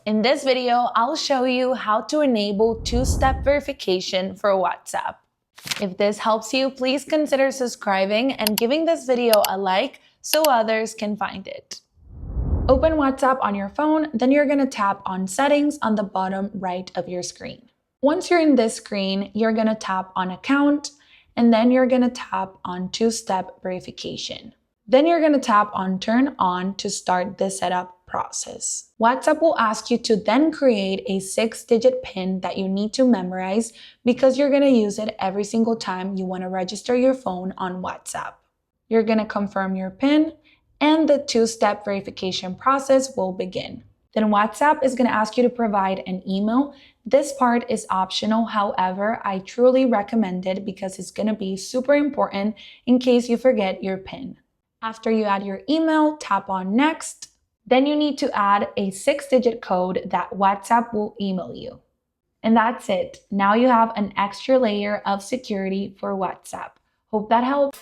In this video, I'll show you how to enable two-step verification for WhatsApp. If this helps you, please consider subscribing and giving this video a like so others can find it. Open WhatsApp on your phone, then you're going to tap on Settings on the bottom right of your screen. Once you're in this screen, you're going to tap on Account, and then you're going to tap on Two-Step Verification. Then you're going to tap on Turn On to start the setup process. WhatsApp will ask you to then create a 6-digit PIN that you need to memorize because you're going to use it every single time you want to register your phone on WhatsApp. You're going to confirm your PIN and the two-step verification process will begin. Then WhatsApp is going to ask you to provide an email. This part is optional, however, I truly recommend it because it's going to be super important in case you forget your PIN. After you add your email, tap on Next. Then you need to add a 6-digit code that WhatsApp will email you. And that's it. Now you have an extra layer of security for WhatsApp. Hope that helped.